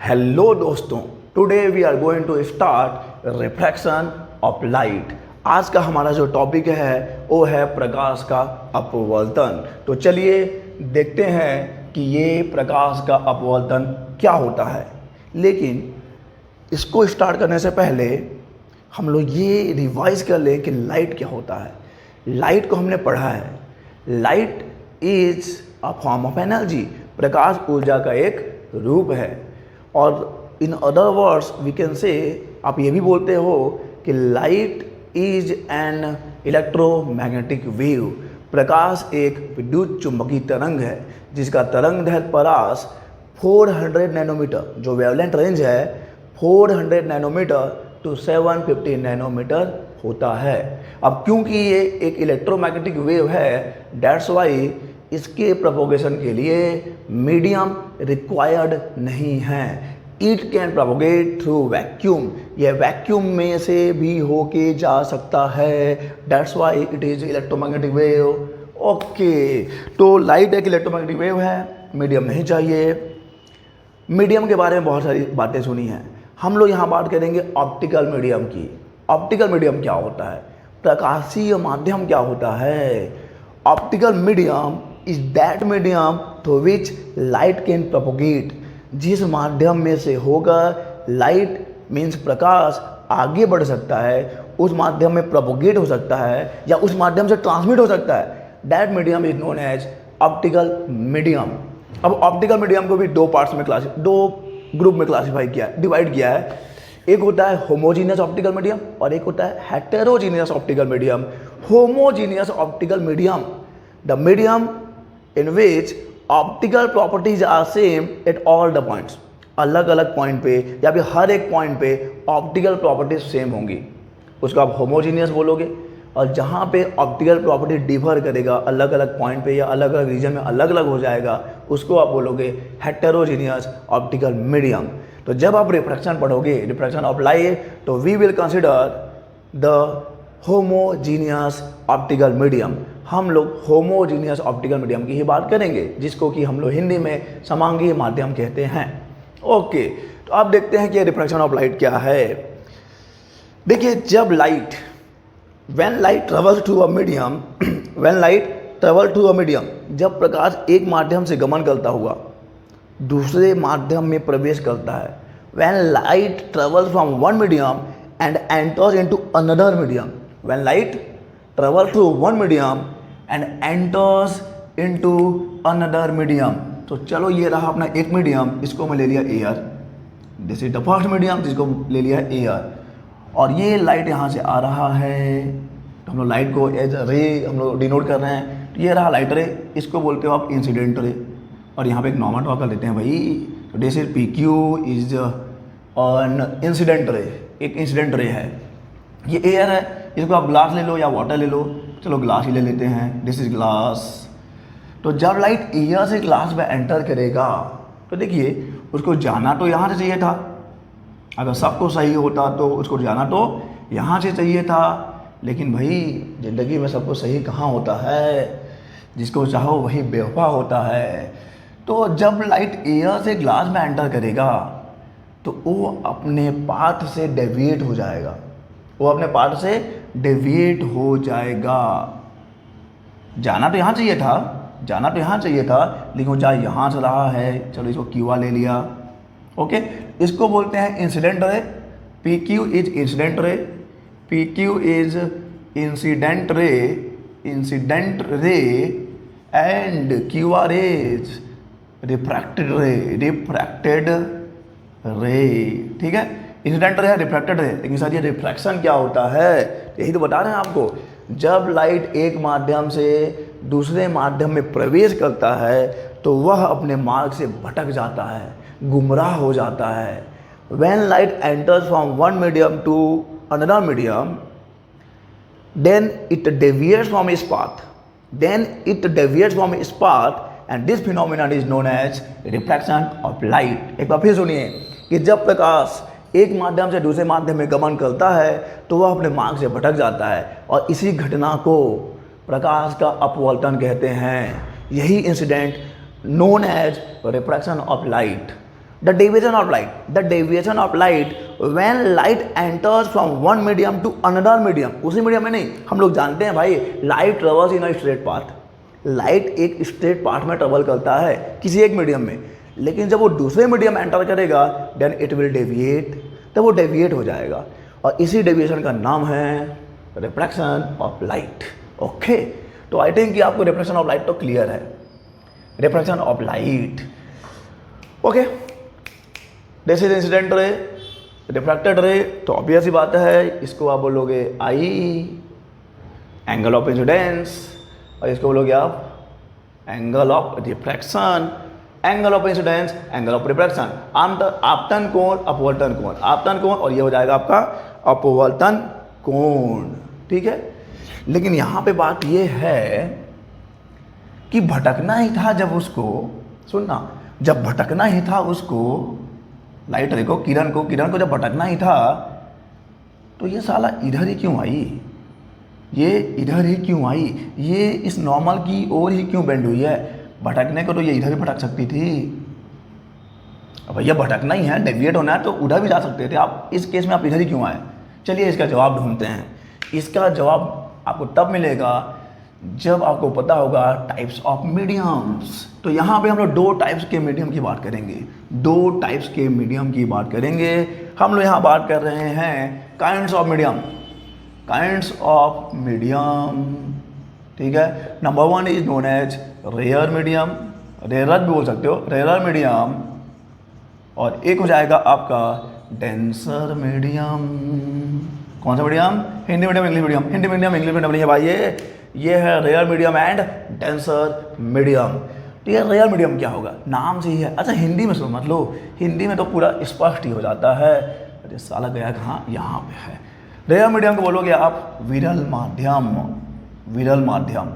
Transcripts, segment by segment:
Hello दोस्तों, today we are going to start refraction of light. आज का हमारा जो टॉपिक है वो है प्रकाश का अपवर्तन। तो चलिए देखते हैं कि ये प्रकाश का अपवर्तन क्या होता है। लेकिन इसको स्टार्ट करने से पहले हम लोग ये रिवाइज कर लें कि लाइट क्या होता है। लाइट को हमने पढ़ा है, light is a form of energy, प्रकाश ऊर्जा का एक रूप है। और in other words we can say, आप ये भी बोलते हो कि light is an electromagnetic wave, प्रकाश एक विद्युत चुंबकीय तरंग है जिसका तरंग दैर्ध्य परास 400 नैनोमीटर, जो वेवलेंथ रेंज है 400 नैनोमीटर टू 750 नैनोमीटर होता है। अब क्योंकि ये एक इलेक्ट्रोमैग्नेटिक वेव है, दैट्स वाई इसके प्रोपोगेशन के लिए मीडियम रिक्वायर्ड नहीं है। It can propagate through vacuum, यह वैक्यूम में से भी होके जा सकता है, that's why it is electromagnetic wave. Okay, तो लाइट एक इलेक्ट्रोमैग्नेटिक वेव है, मीडियम नहीं चाहिए। मीडियम के बारे में बहुत सारी बातें सुनी हैं, हम लोग यहाँ बात करेंगे ऑप्टिकल मीडियम की। ऑप्टिकल मीडियम क्या होता है, प्रकाशीय माध्यम क्या होता है। Optical medium is that medium through which light can propagate, जिस माध्यम में से होगा लाइट मीन्स प्रकाश आगे बढ़ सकता है, उस माध्यम में प्रोपोगेट हो सकता है या उस माध्यम से ट्रांसमिट हो सकता है, that medium is known as optical medium. अब ऑप्टिकल मीडियम को भी दो ग्रुप में क्लासीफाई किया, डिवाइड किया है। एक होता है होमोजीनियस ऑप्टिकल मीडियम और एक होता है heterogeneous optical medium. Homogeneous optical medium, the medium in which optical properties are same at all the points, अलग अलग पॉइंट पे या फिर हर एक पॉइंट पे ऑप्टिकल प्रॉपर्टीज सेम होंगी, उसको आप होमोजीनियस बोलोगे। और जहाँ पे ऑप्टिकल प्रॉपर्टी डिफर करेगा अलग अलग पॉइंट पे या अलग अलग रीजन में अलग अलग हो जाएगा, उसको आप बोलोगे हेटेरोजीनियस ऑप्टिकल मीडियम। तो जब आप रिफ्रैक्शन पढ़ोगे, रिफ्रैक्शन ऑफ लाइट, तो we will consider the homogeneous optical medium. हम लोग होमोजीनियस ऑप्टिकल मीडियम की ही बात करेंगे, जिसको कि हम लोग हिंदी में समांगीय माध्यम कहते हैं। ओके, तो आप देखते हैं कि रिफ्रैक्शन ऑफ लाइट क्या है। देखिए, जब light when light travels to a medium when light travel to a medium, जब प्रकाश एक माध्यम से गमन करता हुआ दूसरे माध्यम में प्रवेश करता है, when light travels from one medium and enters into another medium, when light travel through one medium and enters into another medium. तो चलो, ये रहा अपना एक मीडियम, इसको मैं ले लिया air, this is the first medium जिसको ले लिया एयर। और ये लाइट यहाँ से आ रहा है, तो हम लोग लाइट को एज रे हम लोग डिनोट कर रहे हैं। तो ये रहा लाइट रे, इसको बोलते हो आप इंसिडेंट रे। और यहाँ पे एक नॉर्मल ड्रॉ कर लेते हैं भाई, तो this is P Q is an incident ray, एक इंसिडेंट रे है। ये एयर है, इसको आप ग्लास ले लो या वाटर ले लो, चलो ग्लास ही ले लेते हैं, दिस इज ग्लास। तो जब लाइट एयर से ग्लास में एंटर करेगा, तो देखिए उसको जाना तो यहाँ से चाहिए था, अगर सब कुछ सही होता तो उसको जाना तो यहाँ से चाहिए था। लेकिन भाई ज़िंदगी में सब कुछ सही कहाँ होता है, जिसको चाहो वही बेवफा होता है। तो जब लाइट एयर से ग्लास में एंटर करेगा तो वो अपने पाथ से डेविएट हो जाएगा, वो अपने पाथ से डेविएट हो जाएगा। जाना तो यहाँ चाहिए था, जाना तो यहाँ चाहिए था, लेकिन वो जा यहाँ से रहा है, चलो इसको क्यूआ ले लिया। ओके, इसको बोलते हैं incident ray, P Q is incident रे, पी क्यू इज इंसिडेंट रे, incident ray and Q R is refracted रे, रिफ्रैक्टेड रे। ठीक है, इंसिडेंट रे है, रिफ्रैक्टेड रे। लेकिन सर ये रिफ्रैक्शन क्या होता है, यही तो बता रहे हैं आपको। जब लाइट एक माध्यम से दूसरे माध्यम में प्रवेश करता है तो वह अपने मार्ग से भटक जाता है, गुमराह हो जाता है। When light enters from one medium to another medium, then it deviates from its path. And this phenomenon is known as refraction of light. एक बार फिर सुनिए कि जब प्रकाश एक माध्यम से दूसरे माध्यम में गमन करता है तो वह अपने मार्ग से भटक जाता है, और इसी घटना को प्रकाश का अपवर्तन कहते हैं। यही incident known as refraction of light. The deviation of light when light enters from one medium to another medium, उसी मीडियम में नहीं, हम लोग जानते हैं भाई light travels in a straight path, light एक स्ट्रेट पाथ में ट्रेवल करता है किसी एक मीडियम में, लेकिन जब वो दूसरे मीडियम एंटर करेगा देन इट विल डेविएट, तब वो डेविएट हो जाएगा, और इसी डेविएशन का नाम है रिफ्रैक्शन ऑफ लाइट। ओके, तो आई थिंक कि आपको रिफ्रैक्शन ऑफ लाइट तो क्लियर है, refraction of light. Okay, this is incident ray, refracted रे, तो ऑब्वियस ही बात है इसको आप बोलोगे आई, एंगल ऑफ इंसिडेंस, और इसको बोलोगे आप angle of refraction, angle of incidence, angle of refraction, आपतन कोण, अपवर्तन कोण, आपतन कोण, और ये हो जाएगा आपका अपवर्तन कोण। ठीक है, लेकिन यहाँ पे बात ये है कि भटकना ही था जब उसको, सुनना, जब भटकना ही था उसको, लाइट रे को, किरण को जब भटकना ही था, तो ये साला इधर ही क्यों आई, ये इधर ही क्यों आई, ये इस नॉर्मल की ओर ही क्यों बेंड हुई है? भटकने को तो ये इधर भी भटक सकती थी, अब भैया भटकना ही है, डेविएट होना है तो उधर भी जा सकते थे आप, इस केस में आप इधर ही क्यों आए? चलिए इसका जवाब ढूंढते हैं। इसका जवाब आपको तब मिलेगा जब आपको पता होगा टाइप्स ऑफ मीडियम्स। तो यहाँ पे हम लोग दो टाइप्स के मीडियम की बात करेंगे, दो टाइप्स के मीडियम की बात करेंगे। हम लोग यहाँ बात कर रहे हैं kinds of medium, kinds of medium. ठीक है, number one is known as rare medium, rare भी बोल सकते हो, रेयर मीडियम, और एक हो जाएगा आपका डेंसर मीडियम। कौन सा medium? Hindi medium, English medium, Hindi medium, English medium नहीं है भाई, ये है rare medium and denser medium. तो ये रेयर मीडियम क्या होगा, नाम से ही है। अच्छा हिंदी में समझ लो, हिंदी में तो पूरा स्पष्ट ही हो जाता है। अरे साला गया कहाँ, यहाँ पे है। रेयर मीडियम को बोलोगे आप विरल माध्यम, विरल माध्यम,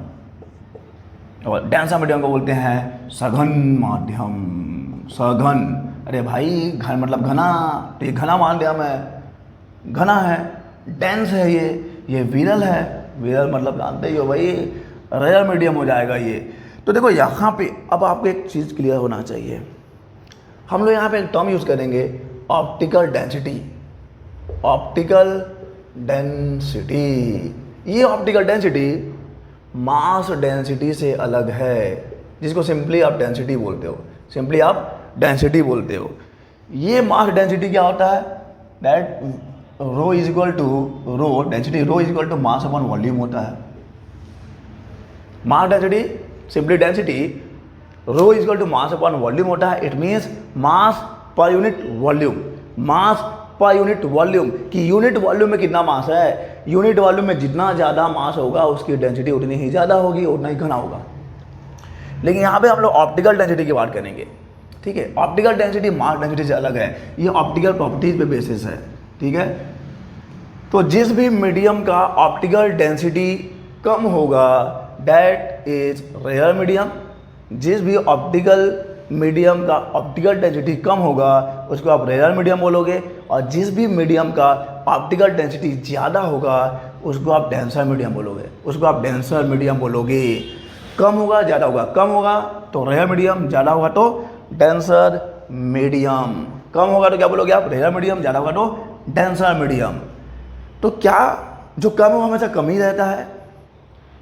और डेंसर मीडियम को बोलते हैं सघन माध्यम, सघन। अरे भाई घन मतलब घना, तो ये घना माध्यम है, घना है, डेंस है, ये विरल है, विरल मतलब जानते ही हो भाई, रेयर मीडियम हो जाएगा ये। तो देखो यहाँ पे अब आपको एक चीज़ क्लियर होना चाहिए, हम लोग यहाँ पे एक टर्म यूज़ करेंगे ऑप्टिकल डेंसिटी, ऑप्टिकल डेंसिटी। ये ऑप्टिकल डेंसिटी मास डेंसिटी से अलग है, जिसको सिंपली आप डेंसिटी बोलते हो, सिंपली आप डेंसिटी बोलते हो। ये मास डेंसिटी क्या होता है, that rho is equal to rho density, rho is equal to mass upon volume होता है। Mass density simply density, rho is equal to mass upon volume होता है। It means mass per unit volume, mass per unit volume, कि unit volume में कितना मास है, unit volume में जितना ज़्यादा मास होगा उसकी डेंसिटी उतनी ही ज़्यादा होगी, उतना ही घना होगा। लेकिन यहाँ पे हम लोग ऑप्टिकल डेंसिटी की बात करेंगे। ठीक है, ऑप्टिकल डेंसिटी मास डेंसिटी से अलग है, ये ऑप्टिकल प्रॉपर्टीज पे बेसिस है। ठीक है, तो जिस भी मीडियम का ऑप्टिकल डेंसिटी कम होगा दैट इज रेयर मीडियम, जिस भी ऑप्टिकल मीडियम का ऑप्टिकल डेंसिटी कम होगा उसको आप रेयर मीडियम बोलोगे, और जिस भी मीडियम का ऑप्टिकल डेंसिटी ज़्यादा होगा उसको आप डेंसर मीडियम बोलोगे, उसको आप डेंसर मीडियम बोलोगे। कम होगा ज़्यादा होगा, कम होगा तो रेयर मीडियम, ज़्यादा होगा तो डेंसर मीडियम। कम होगा तो क्या बोलोगे आप, रेयर मीडियम, ज़्यादा होगा तो डेंसर मीडियम। तो क्या जो कम हो हमेशा कम ही रहता है,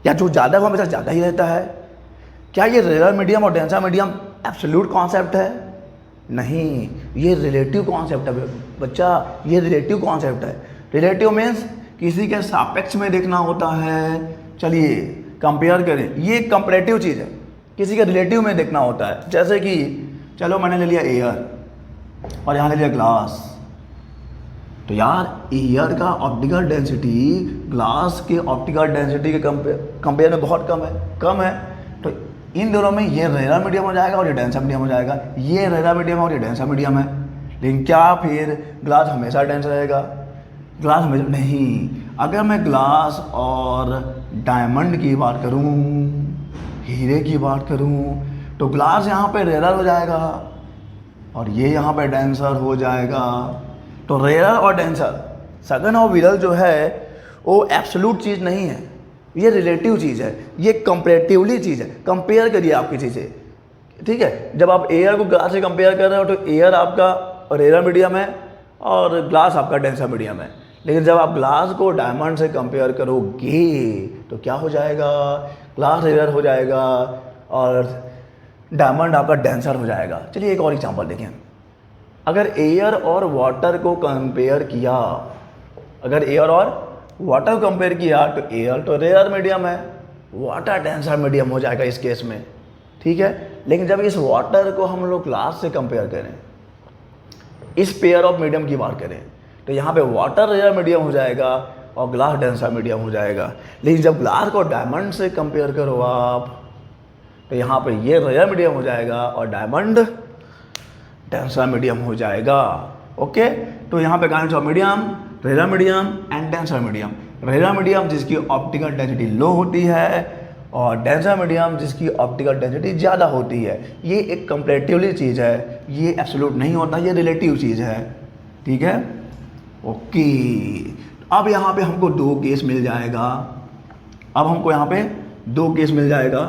या जो ज़्यादा हो हमेशा ज़्यादा ही रहता है? क्या ये रेयर मीडियम और डेंसर मीडियम एब्सोल्यूट कॉन्सेप्ट है? नहीं, ये रिलेटिव कॉन्सेप्ट है बच्चा, ये रिलेटिव कॉन्सेप्ट है। रिलेटिव मीन्स किसी के सापेक्ष में देखना होता है। चलिए कंपेयर करें, ये कंपैरेटिव चीज़ है, किसी के रिलेटिव में देखना होता है। जैसे कि चलो मैंने ले लिया एयर और यहाँ ले लिया ग्लास, तो यार एयर का ऑप्टिकल डेंसिटी ग्लास के ऑप्टिकल डेंसिटी के कंपेयर में बहुत कम है। तो इन दोनों में ये रेयर मीडियम हो जाएगा और ये डेंसर मीडियम हो जाएगा। ये रेयर मीडियम और ये डेंसर मीडियम है। लेकिन क्या फिर ग्लास हमेशा डेंस रहेगा? ग्लास हमेशा नहीं। अगर मैं ग्लास और डायमंड की बात करूँ, हीरे की बात करूँ, तो ग्लास यहाँ पे रेयर हो जाएगा और ये यहाँ पे डेंसर हो जाएगा। तो रेयर और डेंसर, सघन और विरल जो है वो एब्सोल्यूट चीज़ नहीं है, ये रिलेटिव चीज़ है, ये कंपैरेटिवली चीज़ है। कंपेयर करिए आप किसी से, ठीक है, जब आप एयर को ग्लास से कंपेयर कर रहे हो तो एयर आपका रेयर मीडियम है और ग्लास आपका डेंसर मीडियम है। लेकिन जब आप ग्लास को डायमंड से कंपेयर करोगे तो क्या हो जाएगा, ग्लास रेयर हो जाएगा और डायमंड आपका डेंसर हो जाएगा। चलिए एक और एग्जांपल देखें। अगर एयर और वाटर को कंपेयर किया, अगर एयर और वाटर कंपेयर किया तो एयर तो रेयर मीडियम है, वाटर डेंसर मीडियम हो जाएगा इस केस में, ठीक है। लेकिन जब इस वाटर को हम लोग ग्लास से कंपेयर करें, इस पेयर ऑफ मीडियम की बात करें, तो यहाँ पे वाटर रेयर मीडियम हो जाएगा और ग्लास डेंसर मीडियम हो जाएगा। लेकिन जब ग्लास को डायमंड से कंपेयर करो आप, तो यहाँ पे ये रेयर मीडियम हो जाएगा और डायमंड डेंसर मीडियम हो जाएगा। ओके, तो यहाँ पे kinds of medium, rare medium and denser medium. Rare medium जिसकी ऑप्टिकल डेंसिटी लो होती है और डेंसर मीडियम जिसकी ऑप्टिकल डेंसिटी ज़्यादा होती है। ये एक कंपैरेटिवली चीज़ है, ये एब्सोल्यूट नहीं होता, ये रिलेटिव चीज़ है, ठीक है। ओके, अब यहाँ पे हमको दो केस मिल जाएगा, अब हमको यहाँ पे दो केस मिल जाएगा,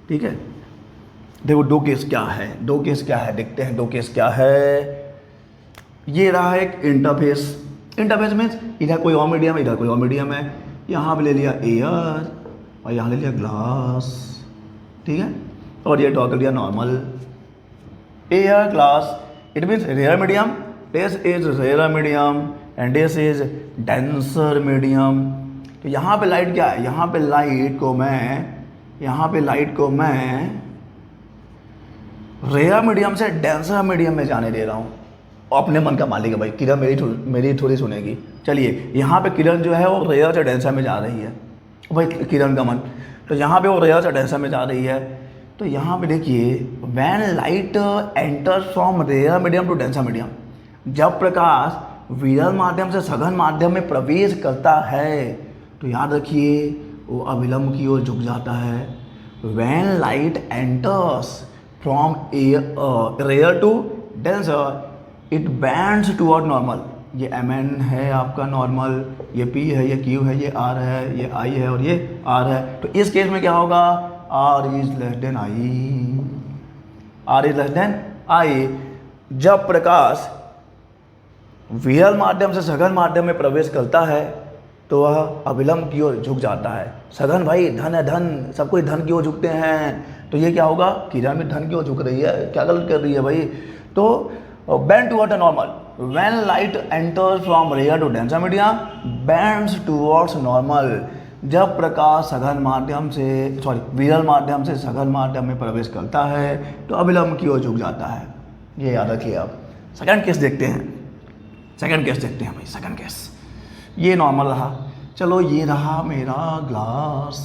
ठीक है। देखो दो केस क्या है, दो केस क्या है देखते हैं, दो केस क्या है। ये रहा एक इंटरफेस, इंटरफेस मीन्स इधर कोई और मीडियम है, इधर कोई और मीडियम है। यहाँ पे ले लिया एयर और यहाँ ले लिया ग्लास, ठीक है। और ये ड्रॉ कर दिया normal air glass, it means rare medium, this is rare medium and this is denser medium. तो यहाँ पे लाइट क्या है, यहाँ पे लाइट को मैं रेयर मीडियम से डेंसर मीडियम में जाने दे रहा हूँ। अपने मन का मालिक है भाई, किरण मेरी थोड़ी सुनेगी। चलिए यहाँ पे किरण जो है वो रेयर से डेंसर में जा रही है, भाई किरण का मन, तो यहाँ पे वो रेयर से डेंसर में जा रही है। तो यहाँ पे देखिए, when light enters from rare medium to denser medium, जब प्रकाश विरल माध्यम से सघन माध्यम में प्रवेश करता है तो याद रखिए वो अविलंब की ओर झुक जाता है। When light enters from rare to denser it bends toward normal. ये Mn है आपका नॉर्मल, ये P है, ये Q है, ये R है, ये I है और ये R है। तो इस केस में क्या होगा, R is less then I, R is less then I। जब प्रकाश विरल माध्यम से सघन माध्यम में प्रवेश करता है तो वह अविलंब की ओर झुक जाता है। सघन भाई धन है, धन, सब कोई धन की ओर झुकते हैं, तो ये क्या होगा, किरण भी धन की ओर झुक रही है, क्या गलत कर रही है भाई। तो bend toward the normal. When light enters from rare to denser medium, bends towards normal. जब प्रकाश सघन माध्यम से विरल माध्यम से सघन माध्यम में प्रवेश करता है तो अविलंब की ओर झुक जाता है। ये याद रखिए आप। सेकंड केस देखते हैं, सेकंड केस देखते हैं भाई, सेकंड केस। ये नॉर्मल रहा, चलो ये रहा मेरा ग्लास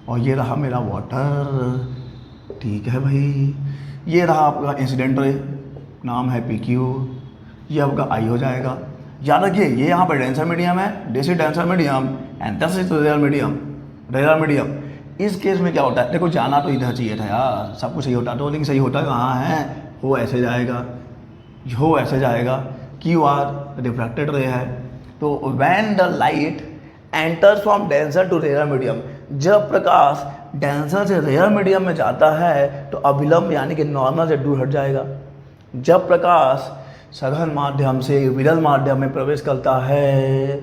और ये रहा मेरा वाटर, ठीक है भाई। ये रहा आपका इंसिडेंट रे, नाम है PQ, ये आपका I हो जाएगा। याद रखिए ये यहाँ पर डेंसर मीडियम है, this is denser medium and this is rare medium, rare medium. इस केस में क्या होता है, देखो जाना तो इधर चाहिए था यार, सब कुछ सही होता तो, लेकिन सही होता कहाँ है, हो ऐसे जाएगा, हो ऐसे जाएगा, QR रिफ्रैक्टेड रे है। तो when the light enters from denser to rare medium, जब प्रकाश डेंसर से रेयर मीडियम में जाता है तो अविलंब यानी कि नॉर्मल से दूर हट जाएगा। जब प्रकाश सघन माध्यम से विरल माध्यम में प्रवेश करता है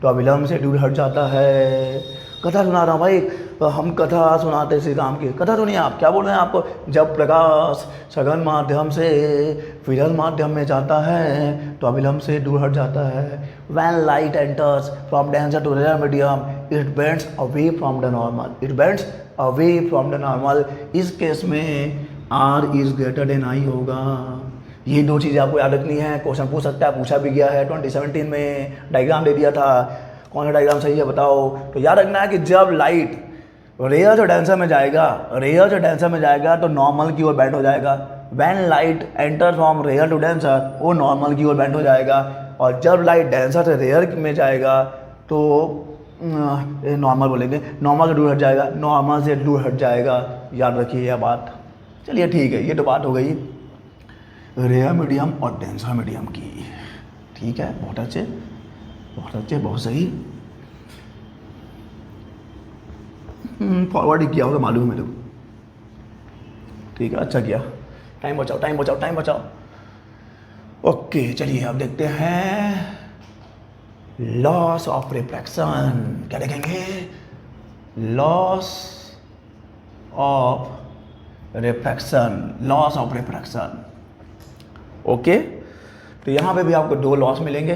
तो अविलंब से दूर हट जाता है। कथा सुना रहा हूँ भाई, हम कथा सुनाते श्री राम की, कथा सुनिए आप, क्या बोल रहे हैं आपको। जब प्रकाश सघन माध्यम से विरल माध्यम में जाता है तो अविलंब से दूर हट जाता है। When light enters from denser to rare medium, it bends away from the normal. It bends away from the normal. इस केस में R is greater than I होगा। ये दो चीज़ें आपको याद रखनी है, क्वेश्चन पूछ सकता है, पूछा भी गया है 2017 में, डायग्राम दे दिया था। कौन सा डायग्राम सही है बताओ। तो याद रखना है कि जब लाइट रेयर से डेंसर में जाएगा, रेयर से डेंसर में जाएगा तो नॉर्मल की ओर बेंड हो जाएगा। When light enter from rare to denser, वो नॉर्मल की ओर बेंड हो जाएगा। और जब लाइट डेंसर से रेयर में जाएगा तो नॉर्मल बोलेंगे, नॉर्मल से दूर हट जाएगा, नॉर्मल से दूर हट जाएगा। याद रखिए यह बात। चलिए ठीक है, ये तो बात हो गई रेयर मीडियम और डेंसर मीडियम की, ठीक है। बहुत अच्छे, बहुत अच्छे, बहुत सही। फॉरवर्ड ही किया होगा, मालूम है मेरे को। ठीक है, अच्छा किया, टाइम बचाओ टाइम बचाओ टाइम बचाओ। ओके चलिए अब देखते हैं लॉस ऑफ रिफ्रैक्शन। क्या देखेंगे? Laws of refraction, laws of refraction. Okay, तो यहाँ पे भी आपको दो लॉस मिलेंगे,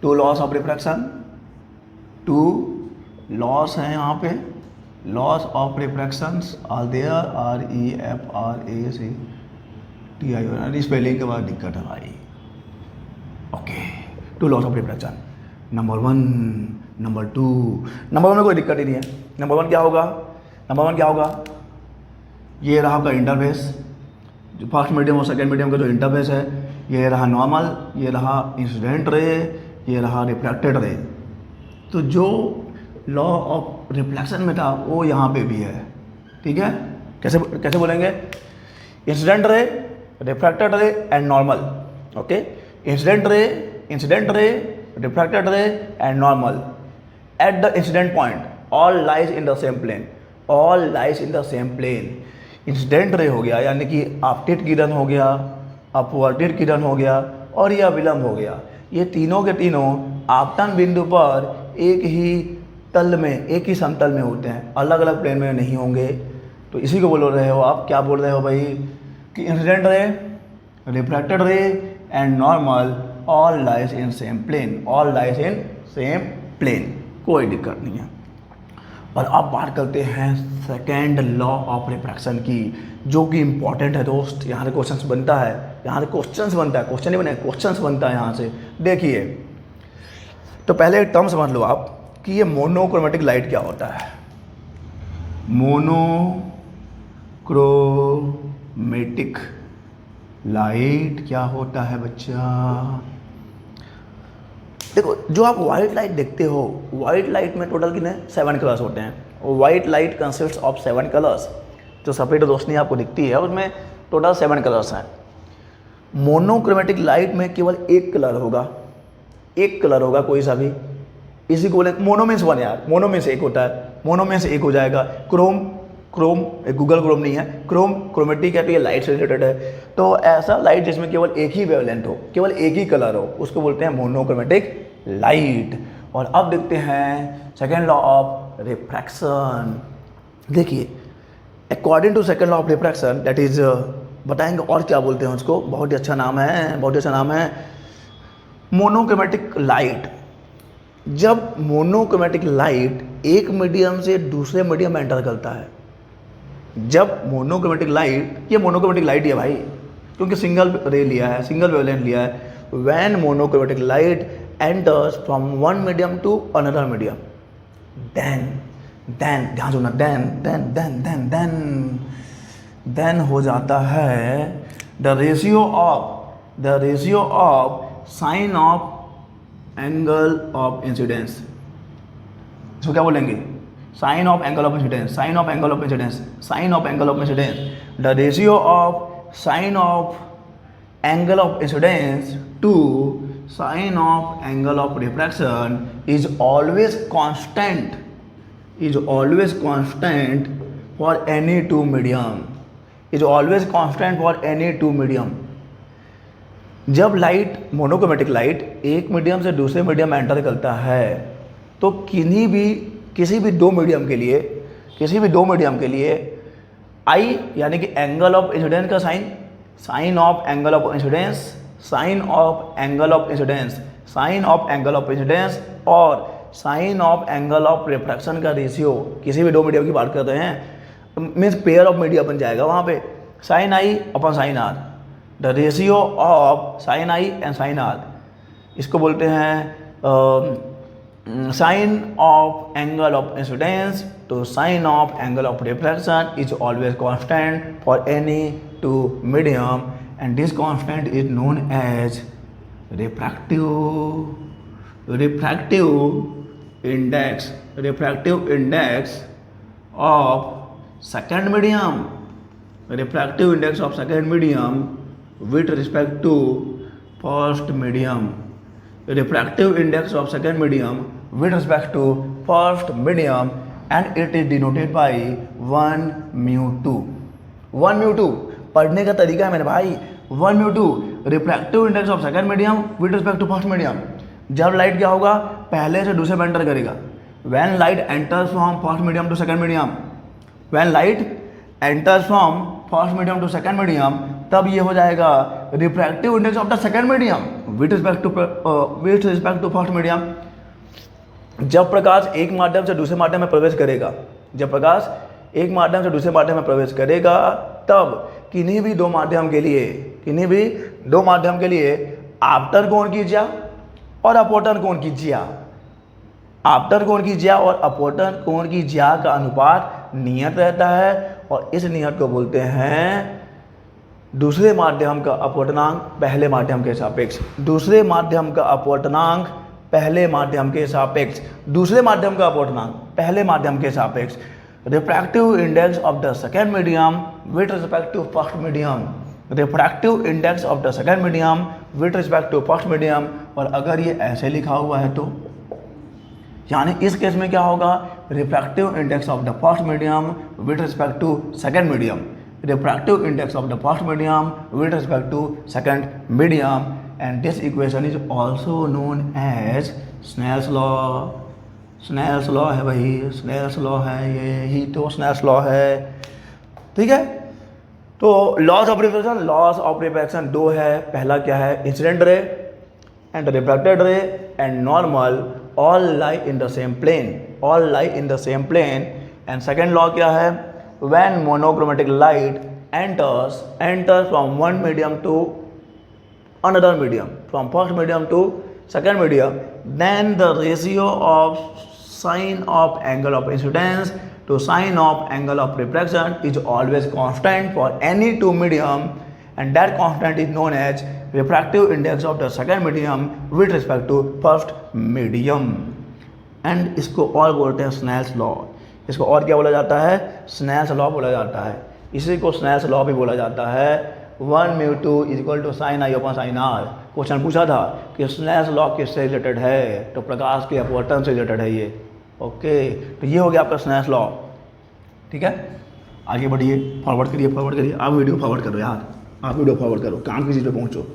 two laws of refraction, two laws है यहाँ पे, laws of refractions are there, REFRACTI, spelling के बाद दिक्कत है भाई। Okay, two laws of refraction, number one, number two. Number one में कोई दिक्कत ही नहीं है। नंबर वन क्या होगा? नंबर वन क्या होगा? ये रहा आपका इंटरफेस, जो फर्स्ट मीडियम और सेकेंड मीडियम का जो इंटरफेस है, ये रहा नॉर्मल, ये रहा इंसिडेंट रे, ये रहा रिफ्रैक्टेड रे। तो जो लॉ ऑफ रिफ्लेक्शन में था वो यहाँ पे भी है, ठीक है। कैसे कैसे बोलेंगे? Incident ray, refracted ray and normal. Okay, incident ray, refracted ray and normal at the incident point all lies in the same plane, all lies in the same plane. Incident ray हो गया यानी कि आपतित किरण हो गया, अपवर्तित किरण हो गया और यह विलंब हो गया। ये तीनों के तीनों आपतन बिंदु पर एक ही तल में, एक ही समतल में होते हैं, अलग अलग प्लेन में नहीं होंगे। तो इसी को बोल रहे हो आप, क्या बोल रहे हो भाई? कि incident ray, refracted ray and normal all lies in same plane, all lies in same plane, कोई दिक्कत नहीं है। और अब बात करते हैं सेकेंड लॉ ऑफ रिफ्रैक्शन की, जो कि इंपॉर्टेंट है दोस्त। यहाँ से क्वेश्चंस बनता है, यहाँ से क्वेश्चंस बनता है, क्वेश्चन नहीं बने, क्वेश्चंस बनता है यहाँ से। देखिए, तो पहले एक टर्म समझ लो आप कि ये मोनोक्रोमेटिक लाइट क्या होता है। मोनोक्रोमेटिक लाइट क्या होता है बच्चा? देखो, जो आप वाइट लाइट देखते हो, वाइट लाइट में टोटल कितने? 7 कलर्स होते हैं। White light consist of 7 colours. जो सफ़ेद रोशनी आपको दिखती है उसमें टोटल 7 कलर्स हैं। मोनोक्रोमेटिक लाइट में केवल एक कलर होगा, एक कलर होगा कोई सा भी। इसी को बोले मोनो मीन्स वन यार, मोनो मीन्स एक होता है, मोनो मीन्स एक हो जाएगा। क्रोम, गूगल क्रोम नहीं है, क्रोमेटिक है तो ये लाइट से रिलेटेड है। तो ऐसा लाइट जिसमें केवल एक ही वेवलेंथ हो, केवल एक ही कलर हो, उसको बोलते हैं मोनोक्रोमेटिक लाइट। और अब देखते हैं सेकेंड लॉ ऑफ रिफ्रैक्शन। देखिए, according to second law of refraction, that is, बताएंगे और क्या बोलते हैं उसको, बहुत ही अच्छा नाम है, बहुत ही अच्छा नाम है, मोनोक्रोमेटिक लाइट। जब मोनोक्रोमेटिक लाइट एक मीडियम से दूसरे मीडियम में एंटर करता है, जब मोनोक्रोमेटिक लाइट, ये मोनोक्रोमेटिक लाइट ही है भाई, क्योंकि सिंगल रे लिया है, सिंगल वेवलेंथ लिया है। When monochromatic light enters from one medium to another medium, then ध्यान सुनना, देन हो जाता है the ratio of sine of angle of incidence. इसको क्या बोलेंगे? Sine of angle of incidence, sine of angle of incidence, sine of angle of incidence. The ratio of sine of angle of incidence to sine of angle of refraction is always constant for any two medium, is always constant for any two medium। जब light, monochromatic light एक medium से दूसरे medium में enter करता है, तो किसी भी दो मीडियम के लिए आई यानी कि एंगल ऑफ इंसिडेंस का sine of angle of incidence, sine of angle of incidence, sine of angle of incidence और sine of angle of refraction का रेशियो, किसी भी दो मीडियम की बात कर रहे हैं, मीन्स पेयर ऑफ मीडिया बन जाएगा वहाँ पे, sine I upon sine R, the ratio of sine I and sine R. इसको बोलते हैं sine of angle of incidence to sine of angle of refraction is always constant for any two medium, and this constant is known as refractive index of second medium, refractive index of second medium with respect to first medium, refractive index of second medium with respect to first medium, and it is denoted by 1 mu 2, 1/2 पढ़ने का तरीका है मेरे भाई। 1/2 refractive index of second medium with respect to first medium. जब light क्या होगा, पहले से दूसरे में एंटर करेगा। When light enters from first medium to second medium, when light enters from first medium to second medium, तब ये हो जाएगा refractive index of the second medium with respect to first medium. जब प्रकाश एक माध्यम से दूसरे माध्यम में प्रवेश करेगा, जब प्रकाश एक माध्यम से दूसरे माध्यम में प्रवेश करेगा, तब किन्हीं भी दो माध्यम के लिए आपतन कोण की ज्या और अपवर्तन कोण की ज्या, आपतन कोण की ज्या और अपवर्तन कोण की ज्या का अनुपात नियत रहता है, और इस नियत को बोलते हैं दूसरे माध्यम का अपवर्तनांक पहले माध्यम के सापेक्ष। दूसरे माध्यम का अपवर्तनांक पहले माध्यम के सापेक्ष, दूसरे माध्यम का अपवर्तनांक पहले माध्यम के सापेक्ष। Refractive index of the second medium with respect to first medium, refractive index of the second medium with respect to first medium. और अगर ये ऐसे लिखा हुआ है तो यानी इस केस में क्या होगा, refractive index of the first medium with respect to second medium, refractive index of the first medium with respect to second medium, and this equation is also known as Snell's law. Snell's law है भाई, Snell's law है, ये ही तो Snell's law है, ठीक है। तो loss of refraction, laws of refraction दो है। पहला क्या है, incident ray and refracted ray and normal all lie in the same plane, all lie in the same plane। and second law क्या है, when monochromatic light enters from one medium to another medium, from first medium to second medium, then the ratio of sine of angle of incidence to sine of angle of refraction is always constant for any two medium, and that constant is known as refractive index of the second medium with respect to first medium। And इसको और बोलते हैं Snell's law. इसको और क्या बोला जाता है, स्नेल्स लॉ बोला जाता है। इसी को स्नेल्स लॉ भी बोला जाता है। 1/2 = sin i / sin r। Question पूछा था कि स्नेल्स लॉ किससे रिलेटेड है, तो प्रकाश के अपवर्तन से रिलेटेड है ये। ओके, तो ये हो गया आपका स्नेल्स लॉ, ठीक है। आगे बढ़िए, फॉरवर्ड करिए। आप वीडियो फॉरवर्ड करो यार, आप वीडियो फॉरवर्ड करो, काम की चीज़ पे पहुँचो।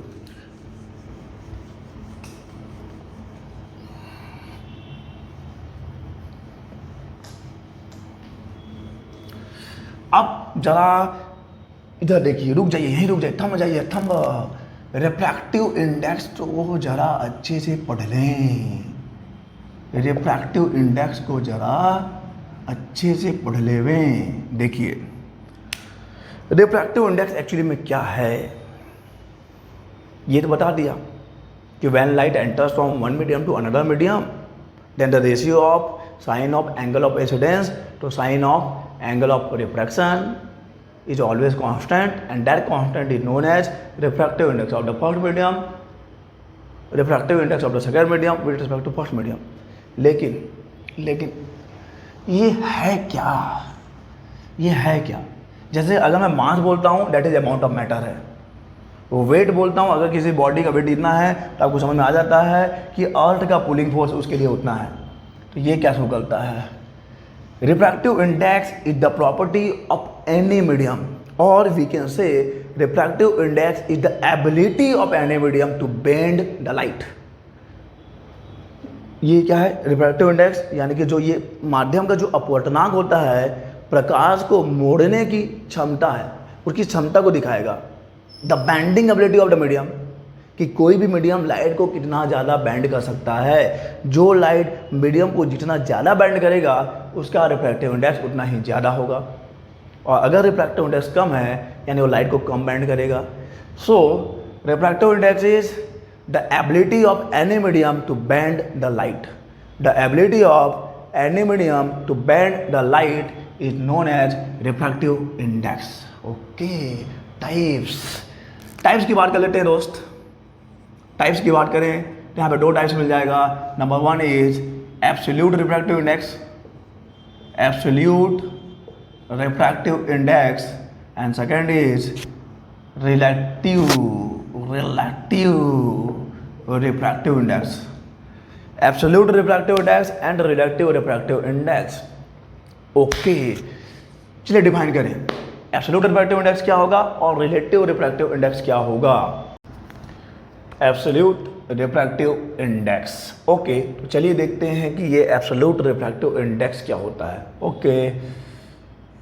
अब जरा इधर देखिए, रुक जाइए, यहीं रुक जाइए, थम जाइए, थम। रिफ्रैक्टिव इंडेक्स को जरा अच्छे से पढ़ लें, रिफ्रैक्टिव इंडेक्स को जरा अच्छे से पढ़ लें। देखिए रिफ्रैक्टिव इंडेक्स एक्चुअली में क्या है, ये तो बता दिया कि when light enters from one medium to another medium, then the ratio of sine of angle of incidence to sine of angle of refraction is always constant, and that constant is known as refractive index of the first medium, refractive index of the second medium with respect to first medium। लेकिन ये है क्या, ये है क्या? जैसे अगर मैं मास बोलता हूँ that is amount of matter है, वो वेट बोलता हूँ, अगर किसी बॉडी का वेट इतना है तो आपको समझ में आ जाता है कि अर्थ का पुलिंग फोर्स उसके लिए उतना है। तो ये क्या शो करता है, refractive index is the property of any medium, or we can say refractive index is the ability of any medium to bend the light। ये क्या है refractive index, यानी कि जो ये माध्यम का जो अपवर्तनांक होता है, प्रकाश को मोड़ने की क्षमता है, उसकी क्षमता को दिखाएगा। the bending ability of the medium, कि कोई भी मीडियम लाइट को कितना ज़्यादा बैंड कर सकता है। जो लाइट मीडियम को जितना ज़्यादा बैंड करेगा उसका रिफ्रैक्टिव इंडेक्स उतना ही ज़्यादा होगा, और अगर रिफ्रैक्टिव इंडेक्स कम है यानी वो लाइट को कम बैंड करेगा। So refractive index is the ability of any medium to bend the light, the ability of any medium to bend the light is known as refractive index. Okay, types की बात कर लेते हैं दोस्त। Types की बात करें तो यहाँ पे दो टाइप्स मिल जाएगा। Number 1 is absolute refractive index, absolute refractive index, and second is relative refractive index. Absolute refractive index and relative refractive index. Okay, चलिए डिफाइन करें। एब्सोल्यूट रिफ्रैक्टिव इंडेक्स क्या होगा और रिलेटिव रिफ्रैक्टिव इंडेक्स क्या होगा? Absolute refractive index. ओके, तो चलिए देखते हैं कि ये एब्सोल्यूट रिफ्रैक्टिव इंडेक्स क्या होता है। ओके,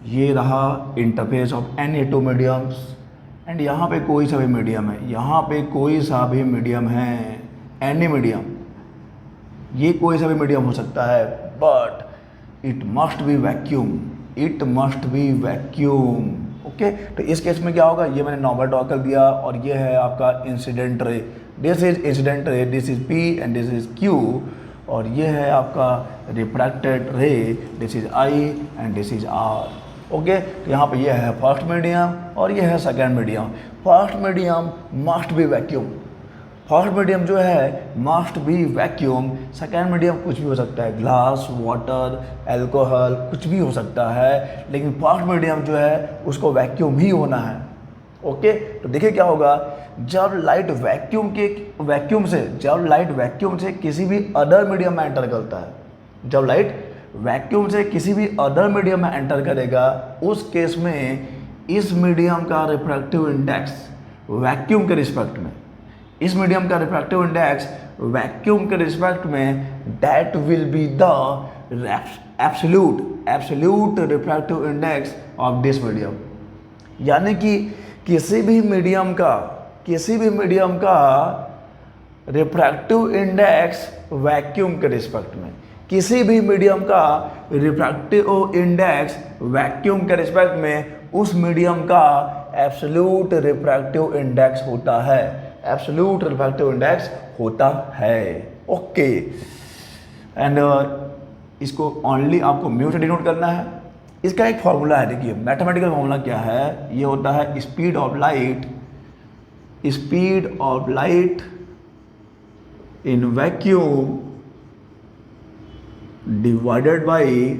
ये रहा interface of any two mediums and यहाँ पे कोई सा भी मीडियम है, यहाँ पे कोई सा भी मीडियम है, एनी मीडियम, ये कोई सा भी मीडियम हो सकता है, but it must be vacuum, it must be vacuum. Okay, तो इस केस में क्या होगा, ये मैंने नॉर्मल ड्रॉ कर दिया और ये है आपका incident ray, this is incident ray, this is P and this is Q, और ये है आपका refracted ray, this is I and this is R. Okay, तो यहाँ पे ये है फर्स्ट मीडियम और ये है second medium. First medium must be vacuum, first medium जो है must be vacuum. Second medium कुछ भी हो सकता है, ग्लास, वाटर, अल्कोहल, कुछ भी हो सकता है, लेकिन फर्स्ट मीडियम जो है उसको वैक्यूम ही होना है। ओके, तो देखिए क्या होगा, जब लाइट वैक्यूम से किसी भी अदर मीडियम में एंटर करता है, जब लाइट वैक्यूम से किसी भी अदर मीडियम में एंटर करेगा, उस केस में इस मीडियम का रिफ्रैक्टिव इंडेक्स वैक्यूम के रिस्पेक्ट में, इस मीडियम का रिफ्रैक्टिव इंडेक्स वैक्यूम के रिस्पेक्ट में, that will be the absolute refractive index of this medium. यानी कि किसी भी मीडियम का रिफ्रैक्टिव इंडेक्स वैक्यूम के रिस्पेक्ट में, किसी भी मीडियम का रिफ्रैक्टिव इंडेक्स वैक्यूम के रिस्पेक्ट में, उस मीडियम का एब्सोल्यूट रिफ्रैक्टिव इंडेक्स होता है, एब्सोल्यूट रिफ्रैक्टिव इंडेक्स होता है। ओके, एंड इसको ओनली आपको म्यू से डिनोट करना है। इसका एक फॉर्मूला है, देखिए मैथमेटिकल फॉर्मूला क्या है, ये होता है speed of light in vacuum divided by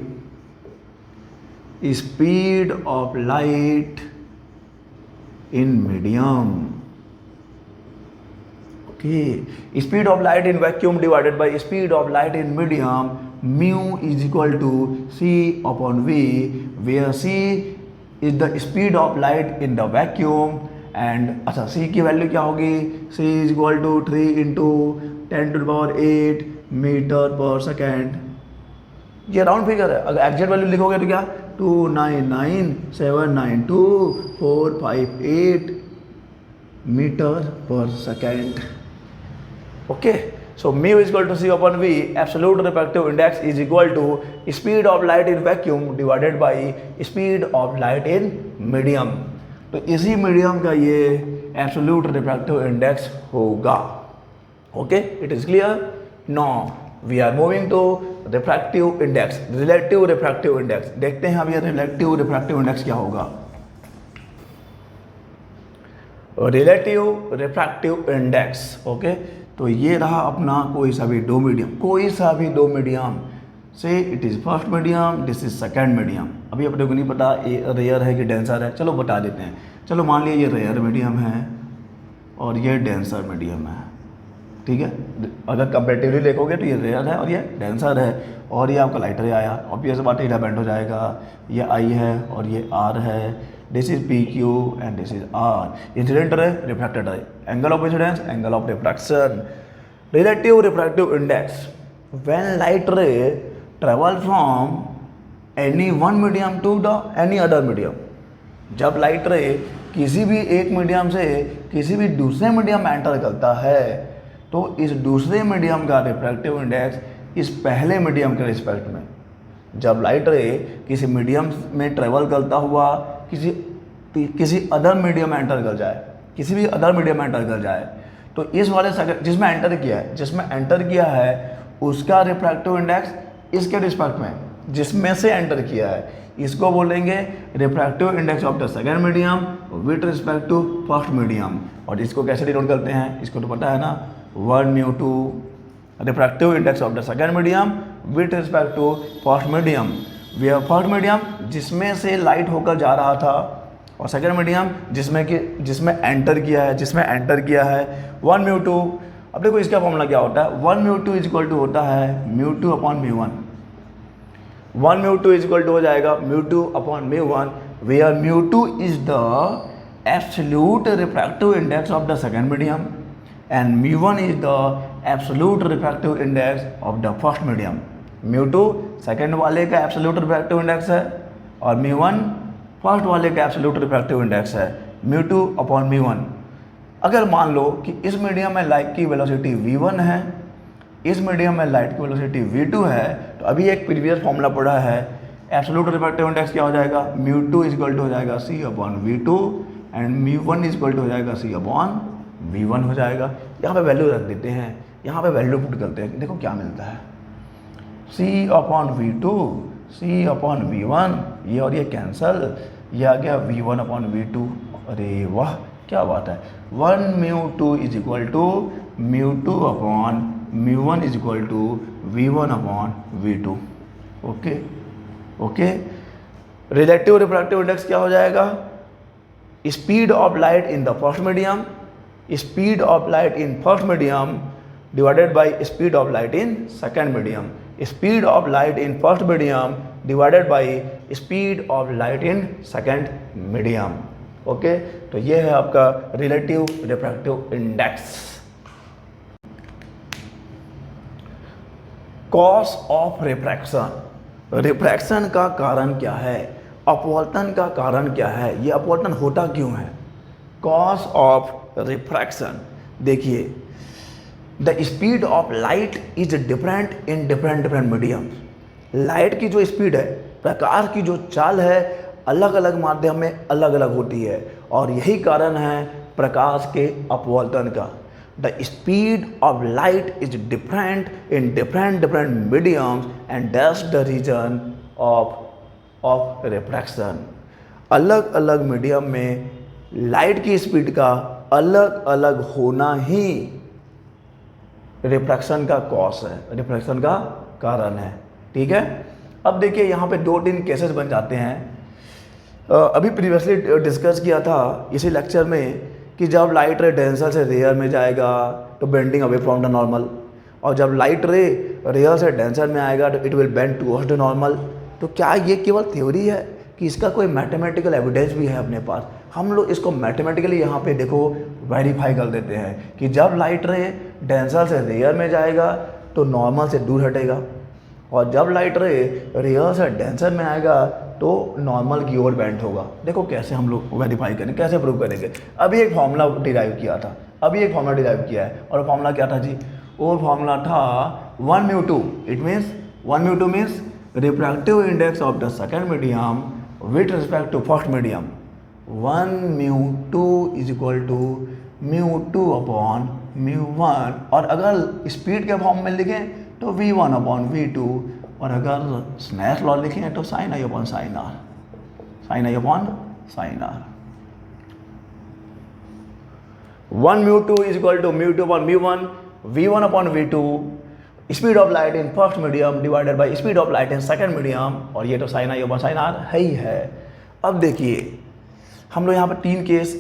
speed of light in medium. Okay, speed of light in vacuum divided by speed of light in medium, mu is equal to C upon V, where C is the speed of light in the vacuum and, अच्छा C की value क्या होगी, C is equal to 3 into 10⁸ metre per second. ये round figure है, अगर exact value लिखोगे तो क्या 299,792,458 metre per second. Okay, so mu is equal to C upon V, absolute refractive index is equal to speed of light in vacuum divided by speed of light in medium। तो इसी medium का ये absolute refractive index होगा। Okay, it is clear? Now we are moving to refractive index, relative refractive index। देखते हैं अब ये relative refractive index क्या होगा। Relative refractive index. ओके, तो ये रहा अपना कोई सा भी दो मीडियम से, it is first medium, this is second medium. अभी अपने को नहीं पता ये रेयर है कि डेंसर है, चलो बता देते हैं। चलो मान लिया ये रेयर मीडियम है और ये डेंसर मीडियम है, ठीक है। अगर कंपेरेटिवली देखोगे तो ये रेयर है और ये डेंसर है, और ये आपका लाइटर आया, ऑब्वियस बात है डिपेंड हो जाएगा, ये आई है और ये आर है, this is P Q and this is R. Incident ray, refracted ray, angle of incidence, angle of refraction. Relative refractive index, when light ray travel from any one medium to the any other medium, जब light ray किसी भी एक medium से किसी भी दूसरे medium में enter करता है, तो इस दूसरे मीडियम का रिफ्रैक्टिव इंडेक्स इस पहले मीडियम के रिस्पेक्ट में, जब लाइट रे किसी मीडियम में ट्रेवल करता हुआ किसी अदर मीडियम में एंटर कर जाए, किसी भी अदर मीडियम में एंटर कर जाए, तो इस वाले जिसमें एंटर किया है उसका रिफ्रैक्टिव इंडेक्स इसके रिस्पेक्ट में जिसमें से एंटर किया है, इसको बोलेंगे refractive index of the second medium with respect to first medium. और इसको कैसे डिनोट करते हैं, इसको तो पता है ना, 1/2 refractive index of the second medium with respect to first medium. First medium जिसमें से लाइट होकर जा रहा था और सेकेंड मीडियम जिसमें एंटर किया है 1/2। अब देखो इसका फॉर्मूला क्या होता है, 1/2 इज इक्वल टू होता है μ2 अपॉन μ1। 1/2 इज इक्वल टू हो जाएगा μ2 upon μ1। Where mu two is the absolute refractive index of the second medium and mu one is the absolute refractive index of the first medium. Mu two second वाले का absolute refractive index है और mu one first वाले का absolute refractive index है, mu two upon mu one. अगर मान लो कि इस मीडियम में लाइट की वेलोसिटी v1 है, इस मीडियम में लाइट की वेलोसिटी v2 है, तो अभी एक प्रीवियस फॉर्मूला पढ़ा है, एब्सोल्यूट रिफ्रैक्टिव इंडेक्स क्या हो जाएगा, mu two is equal to हो जाएगा c upon v2 and mu one is equal to हो जाएगा c अपॉन v1 हो जाएगा। यहाँ पे वैल्यू रख देते हैं, यहाँ पे वैल्यू पुट करते हैं, देखो क्या मिलता है, c upon v2 c upon v1, ये और ये कैंसल, ये आ गया v1 अपॉन v2। अरे वाह क्या बात है, 1 mu two is equal to mu two upon mu one is equal to v1 upon v2। Okay okay, relative refractive index क्या हो जाएगा, speed of light in the first medium, speed of light in first medium divided by speed of light in second medium, speed of light in first medium divided by speed of light in second medium. Okay, तो ये है आपका relative refractive index. Cause of refraction, refraction का कारण क्या है, अपवर्तन का कारण क्या है, ये अपवर्तन होता क्यों है। कॉज ऑफ रिफ्रैक्शन, देखिए the speed of light is different in different medium. Light की जो स्पीड है, प्रकाश की जो चाल है, अलग अलग माध्यम में अलग अलग होती है और यही कारण है प्रकाश के अपवर्तन का। The speed of light is different in different mediums and that's the reason of refraction. अलग अलग मीडियम में लाइट की स्पीड का अलग अलग होना ही रिफ्रैक्शन का कॉज है, रिफ्रैक्शन का कारण है। ठीक है, अब देखिए यहाँ पे 2-3 केसेस बन जाते हैं। अभी प्रीवियसली डिस्कस किया था इसी लेक्चर में कि जब लाइट रे डेंसर से रेयर में जाएगा तो bending away from the normal, और जब लाइट रे रेयर से डेंसर में आएगा तो it will bend towards the normal. तो क्या ये केवल थ्योरी है कि इसका कोई मैथमेटिकल एविडेंस भी है अपने पास। हम लोग इसको मैथमेटिकली यहाँ पे देखो वेरीफाई कर देते हैं कि जब लाइट रे डेंसर से रेयर में जाएगा तो नॉर्मल से दूर हटेगा, और जब लाइट रे रेयर से डेंसर में आएगा तो नॉर्मल की ओर बेंड होगा। देखो कैसे हम लोग वेरीफाई करें, कैसे प्रूव करेंगे। अभी एक फॉर्मूला डिराइव किया था, और फॉर्मूला क्या था जी, वो फॉर्मूला था 1 mu two. It means 1 mu two means refractive index of the second medium with respect to first medium. 1 mu two is equal to mu two upon mu one, और अगर speed के form में लिखें तो v1 upon v2, और अगर Snell's law लिखें तो sine I upon sine R, sine I upon sine R. 1 mu two is equal to mu two upon mu one, v1 upon v2, speed of light in first medium divided by speed of light in second medium, और ये तो sine I upon sine R है ही है। अब देखिए हम लोग यहाँ पर 3 केस,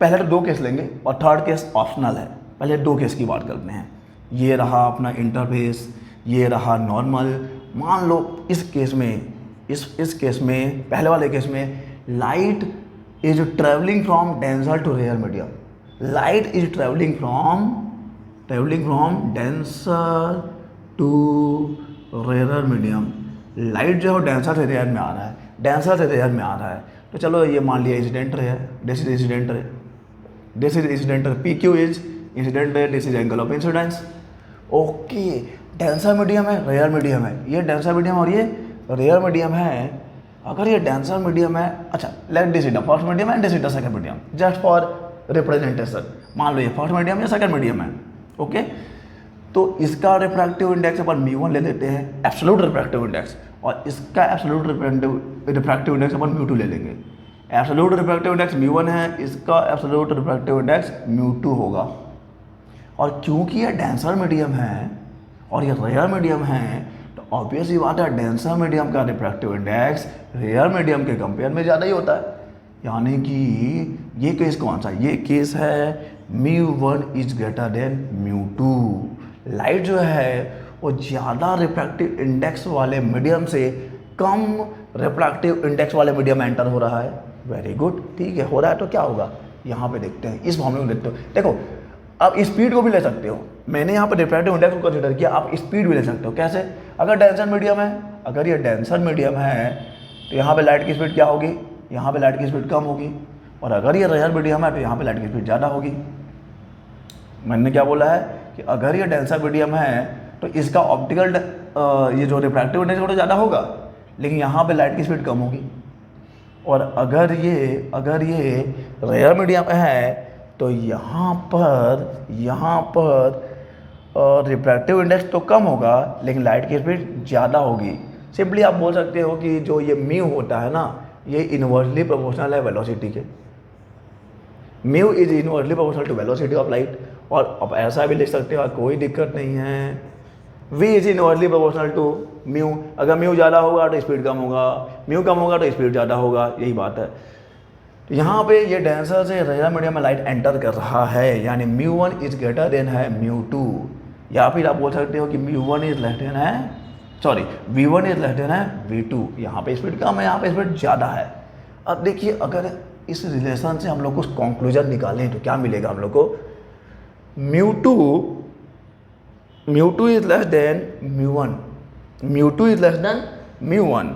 पहले तो 2 केस लेंगे और थर्ड केस ऑप्शनल है। पहले 2 केस की बात करते हैं। ये रहा अपना इंटरफेस, ये रहा नॉर्मल। मान लो इस केस में, इस केस में, पहले वाले केस में light is travelling from denser to rare medium. Light is travelling from denser to rare medium. Light जो है डेंसर से रेयर में आ रहा है, डेंसर से रेयर में आ रहा है। तो चलो ये मान लिया इंसिडेंट रे है, this is incident ray, this is incident रे, P Q is incident ray, this is angle of incidence. Okay, denser medium है, रेयर मीडियम है, ये डेंसर मीडियम और ये रेयर मीडियम है। अगर ये डेंसर मीडियम है, अच्छा let this is the first medium and this is the second medium, just for representation. मान लो ये फर्स्ट मीडियम या सेकंड मीडियम है। ओके, तो इसका रिफ्रैक्टिव इंडेक्स अपन म्यू1 ले लेते हैं, एब्सोल्यूट रिफ्रैक्टिव इंडेक्स, और इसका एब्सोल्यूट रिफ्रैक्टिव इंडेक्स अपन म्यू2 ले लेंगे। एब्सोल्यूट रिफ्रैक्टिव इंडेक्स म्यू1 है, इसका एब्सोल्यूट रिफ्रैक्टिव इंडेक्स म्यू2 होगा। और क्योंकि ये डेंसर मीडियम है और ये रेयर मीडियम है, तो ऑब्वियस ही बात है डेंसर मीडियम का रिफ्रैक्टिव इंडेक्स रेयर मीडियम के कंपेयर में ज़्यादा ही होता है। यानी कि ये केस कौन सा, ये केस है μ1 इज ग्रेटर देन μ2। लाइट जो है वो ज़्यादा रिफ्रैक्टिव इंडेक्स वाले मीडियम से कम रिफ्रैक्टिव इंडेक्स वाले मीडियम में एंटर हो रहा है। वेरी गुड, ठीक है, हो रहा है तो क्या होगा, यहाँ पे देखते हैं, इस फॉर्मूले में देखते हो। देखो आप स्पीड को भी ले सकते हो, मैंने यहाँ पर रिफ्रैक्टिव इंडेक्स को कंसिडर किया, आप स्पीड भी ले सकते हो। कैसे? अगर डेंसर मीडियम है, अगर ये डेंसर मीडियम है तो यहाँ पे लाइट की स्पीड क्या होगी, यहाँ पे लाइट की स्पीड कम होगी, और अगर ये रेयर मीडियम है तो यहाँ पे लाइट की स्पीड ज़्यादा होगी। मैंने क्या बोला है कि अगर ये डेंसर मीडियम है तो इसका ऑप्टिकल ये जो रिफ्रैक्टिव इंडेक्स थोड़ा ज़्यादा होगा, लेकिन यहाँ पे लाइट की स्पीड कम होगी। और अगर ये रेयर मीडियम है तो यहाँ पर रिफ्रैक्टिव इंडेक्स तो कम होगा लेकिन लाइट की स्पीड ज़्यादा होगी। सिंपली आप बोल सकते हो कि जो ये म्यू होता है ना, ये इनवर्सली प्रोपोर्शनल है वेलोसिटी के। Mu is inversely proportional to velocity of light. और अब ऐसा भी लिख सकते हो, कोई दिक्कत नहीं है, v is inversely proportional to mu. अगर म्यू ज़्यादा होगा तो स्पीड कम होगा, म्यू कम होगा तो स्पीड ज़्यादा होगा, यही बात है। तो यहाँ पे ये डेंसर से रेयर मीडियम में लाइट एंटर कर रहा है, यानी μ1 इज ग्रेटर देन है μ2, या फिर आप बोल सकते हो कि μ1 इज लेस देन है, sorry v1 is less then है v2। यहाँ पे स्पीड कम है, यहाँ पे स्पीड ज़्यादा है। अब देखिए अगर इस रिलेशन से हम लोग कुछ कंक्लूजन निकालें तो क्या मिलेगा हम लोग को, μ2 is less than μ2 is less than μ1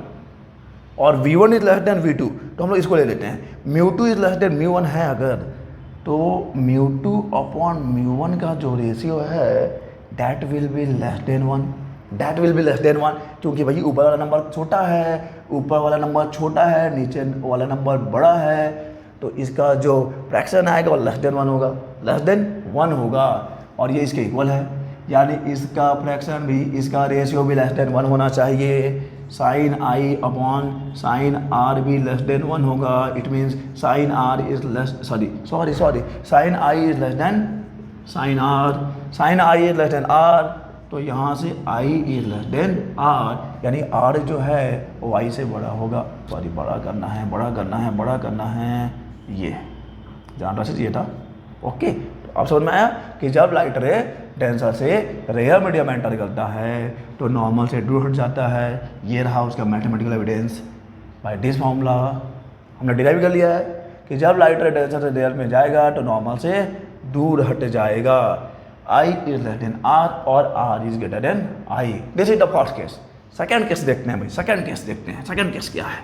और v1 is less then v2। तो हम लोग इसको ले लेते हैं, μ2 इज लेस देन μ1 है अगर, तो μ2 अपॉन μ1 का जो रेशियो है that will be less than 1, that will be less than 1, क्योंकि भाई ऊपर वाला नंबर छोटा है, ऊपर वाला नंबर छोटा है, नीचे वाला नंबर बड़ा है, तो इसका जो फ्रैक्शन आएगा वो लेस देन 1 होगा, लेस देन 1 होगा, और ये इसके इक्वल है, यानी इसका फ्रैक्शन भी, इसका रेशियो भी लेस देन 1 होना चाहिए। Sine I upon sine R भी लेस देन 1 होगा। It means sine R is less sorry sine I is less than sine R, sine I is less than R, तो यहाँ से I is less than R, यानी R जो है वो आई से बड़ा होगा। सॉरी बड़ा करना है, ये जानना चाहिए था। ओके, तो अब समझ में आया कि जब लाइट रे डेंसर से रेयर मीडियम एंटर करता है तो नॉर्मल से दूर हट जाता है। ये रहा उसका mathematical evidence. By this formula हमने डिराइव कर लिया है कि जब लाइट रे डेंसर से रेयर में जाएगा तो नॉर्मल से दूर हट जाएगा। I is less then R और R is greater then I। This is the first case. Second case देखते हैं भाई, सेकेंड केस क्या है।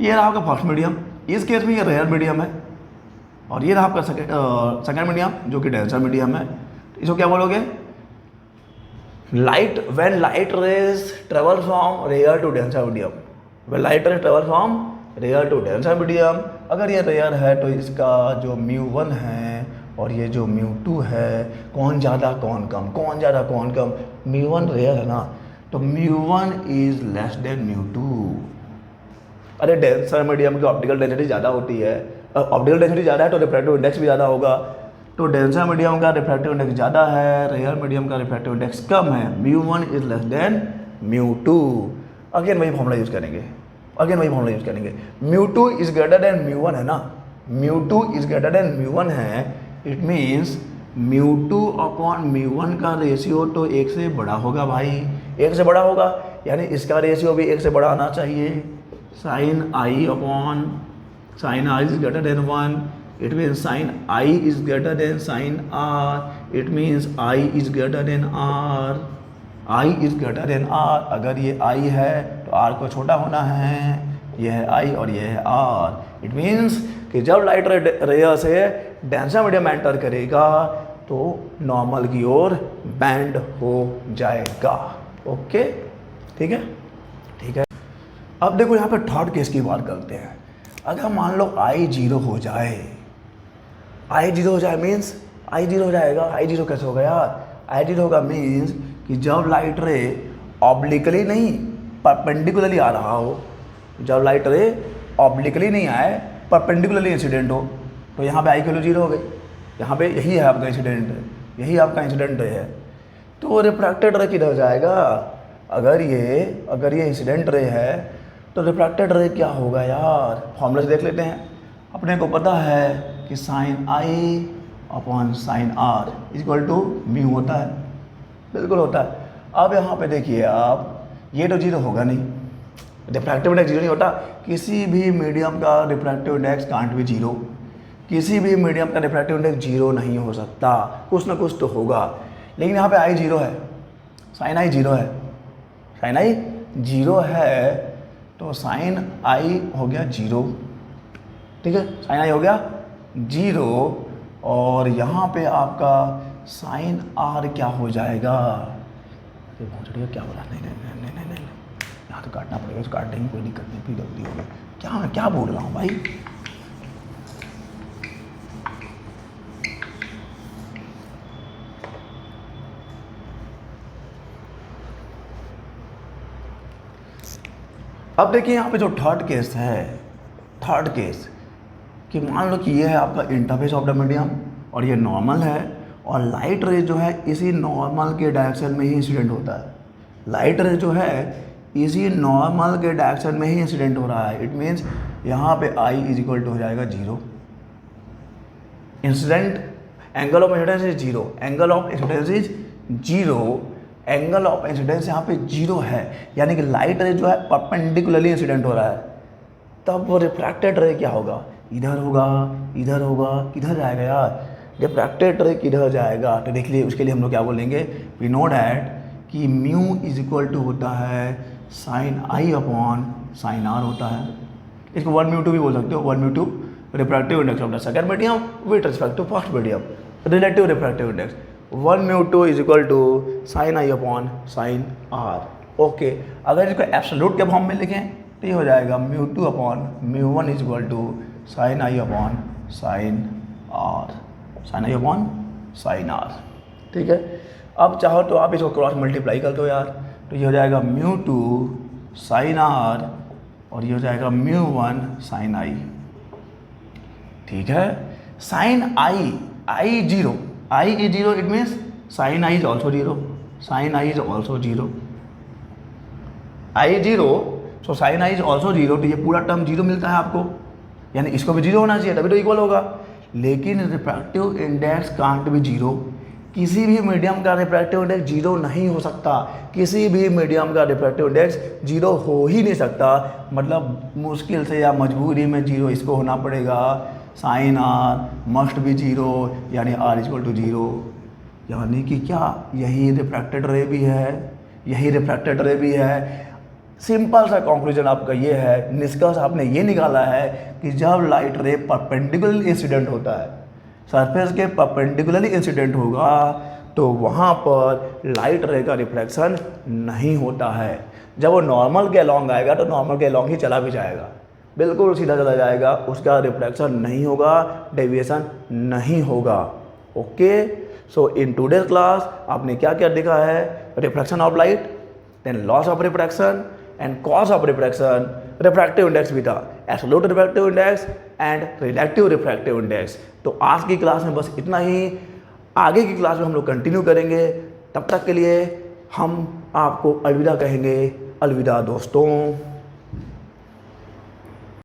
ये रहा आपका फर्स्ट मीडियम, इस केस में ये रेयर मीडियम है, और ये रहा आपका सेकेंड मीडियम जो कि डेंसर मीडियम है। इसको क्या बोलोगे, light when light rays travel from rare to denser medium, when light rays travel from rare to denser medium. अगर ये रेयर है तो इसका जो μ1 है और ये जो μ2 है, कौन ज़्यादा कौन कम, μ1 रेयर है ना, तो μ1 इज लेस देन μ2। अरे डेंसर मीडियम की ऑप्टिकल डेंसिटी ज़्यादा होती है, ऑप्टिकल डेंसिटी ज़्यादा है तो रिफ्रैक्टिव इंडेक्स भी ज़्यादा होगा। तो डेंसर मीडियम का रिफ्रैक्टिव इंडेक्स ज़्यादा है, रेयर मीडियम का रिफ्रैक्टिव इंडेक्स कम है, μ1 इज लेस देन μ2। अगेन वही फॉर्मूला यूज़ करेंगे, μ2 इज ग्रेटर देन μ1 है ना, μ2 इज ग्रेटर देन μ1 है, इट मीन्स μ2 अपॉन μ1 का रेशियो तो 1 से बड़ा होगा भाई, 1 से बड़ा होगा, यानी इसका रेशियो भी 1 से बड़ा आना चाहिए। Sine I upon sine R is greater than 1, it means sine I is greater than sine R, it means I is greater than R, I is greater than R. अगर ये आई है तो आर को छोटा होना है, ये है आई और ये है आर। इट मीन्स कि जब लाइट रेयर से डेंसर मीडियम एंटर करेगा तो नॉर्मल की ओर बैंड हो जाएगा। ओके, ठीक है। अब देखो यहाँ पे थर्ड केस की बात करते हैं। अगर मान लो आई जीरो हो जाए मीन्स आई जीरो हो जाएगा। आई जीरो कैसे होगा यार, आई जीरो होगा मीन्स कि जब लाइट रे ऑब्लिकली नहीं परपेंडिकुलरली आ रहा हो, जब लाइट रे ऑब्लिकली नहीं आए परपेंडिकुलरली इंसिडेंट हो, तो यहाँ पे आई की वैल्यू जीरो हो गई। यहाँ पे यही है आपका इंसिडेंट है, तो रिफ्रैक्टेड रे किधर जाएगा। अगर ये इंसिडेंट रे है तो रिफ्रैक्टेड रे क्या होगा यार, फॉर्मूला से देख लेते हैं। अपने को पता है कि sine I upon sine R equal to mu होता है, बिल्कुल होता है। अब यहाँ पे देखिए आप, ये तो जीरो होगा नहीं, रिफ्रैक्टिव इंडेक्स जीरो नहीं होता, किसी भी मीडियम का रिफ्रैक्टिव इंडेक्स कांट भी जीरो, किसी भी मीडियम का रिफ्रैक्टिव इंडेक्स जीरो नहीं हो सकता, कुछ ना कुछ तो होगा। लेकिन यहाँ पे आई जीरो है, साइन आई जीरो है, साइन आई जीरो है, तो साइन आई हो गया जीरो, ठीक है, साइन आई हो गया जीरो, और यहाँ पे आपका साइन आर क्या हो जाएगा, क्या हो रहा है, नहीं, यहाँ तो काटना पड़ेगा, उसको काट देंगे, कोई दिक्कत नहीं, फिर गलती होगी, क्या मैं क्या बोल रहा हूँ भाई। अब देखिए यहाँ पे जो थर्ड केस है, थर्ड केस कि मान लो कि ये है आपका इंटरफेस ऑफ द मीडियम और ये नॉर्मल है, और लाइट रे जो है इसी नॉर्मल के डायरेक्शन में ही इंसिडेंट होता है, लाइट रे जो है इसी नॉर्मल के डायरेक्शन में ही इंसिडेंट हो रहा है। इट मीन्स यहाँ पे आई इज इक्वल टू हो जाएगा zero, incident angle of incidence is zero, angle of incidence is zero, angle of incidence यहाँ पे जीरो है, यानी कि लाइट रे जो है परपेंडिकुलरली इंसिडेंट हो रहा है। तब वो रिफ्रैक्टेड रे क्या होगा, इधर होगा, इधर होगा, किधर जाएगा यार, रिफ्रैक्टेड रे किधर जाएगा। तो देख लिए उसके लिए हम लोग क्या बोलेंगे, वी नो डैट कि म्यू इज इक्वल टू होता है sine I upon sine R होता है। इसको 1 म्यू टू भी बोल सकते हो, 1 mu two refractive index of the second medium with respect to first medium, relative refractive index 1 mu two is equal to sine I upon sine R. Okay, अगर इसको absolute के फॉर्म में लिखें तो ये हो जाएगा mu two upon mu one is equal to sine I upon sine R, sine I upon sine R, ठीक है। अब चाहो तो आप इसको क्रॉस मल्टीप्लाई कर दो यार, तो ये हो जाएगा म्यू टू साइन आर और ये हो जाएगा म्यू वन साइन आई, ठीक है। Sine I, I zero, I is zero, it means sine I is also zero, sine I is also zero, I zero, so sine I is also zero, तो ये पूरा term zero मिलता है आपको, यानी इसको भी जीरो होना चाहिए तभी तो इक्वल होगा। लेकिन रिफ्रैक्टिव इंडेक्स कांट भी जीरो, किसी भी मीडियम का रिफ्रैक्टिव इंडेक्स जीरो नहीं हो सकता, किसी भी मीडियम का रिफ्रैक्टिव इंडेक्स जीरो हो ही नहीं सकता, मतलब मुश्किल से या मजबूरी में जीरो इसको होना पड़ेगा, sine R must be zero, यानी आर इक्वल टू जीरो, यानी कि क्या यही रिफ्रैक्टेड रे भी है, यही रिफ्रैक्टेड रे भी है। सिंपल सा कंक्लूजन आपका ये है, निष्कर्ष आपने ये निकाला है कि जब लाइट रे परपेंडिकुलर इंसिडेंट होता है, सरफेस के परपेंडिकुलरली इंसिडेंट होगा, तो वहाँ पर लाइट रे का रिफ्लेक्शन नहीं होता है। जब वो नॉर्मल के अलॉन्ग आएगा तो नॉर्मल के अलॉन्ग ही चला भी जाएगा, बिल्कुल सीधा चला जाएगा, उसका रिफ्लेक्शन नहीं होगा, डेविएशन नहीं होगा। Okay, so in today's class आपने क्या क्या देखा है, reflection of light, then laws of refraction and cause of refraction, refractive index beta, absolute refractive index and relative refractive index। तो आज की क्लास में बस इतना ही, आगे की क्लास में हम लोग कंटिन्यू करेंगे। तब तक के लिए हम आपको अलविदा कहेंगे, अलविदा दोस्तों।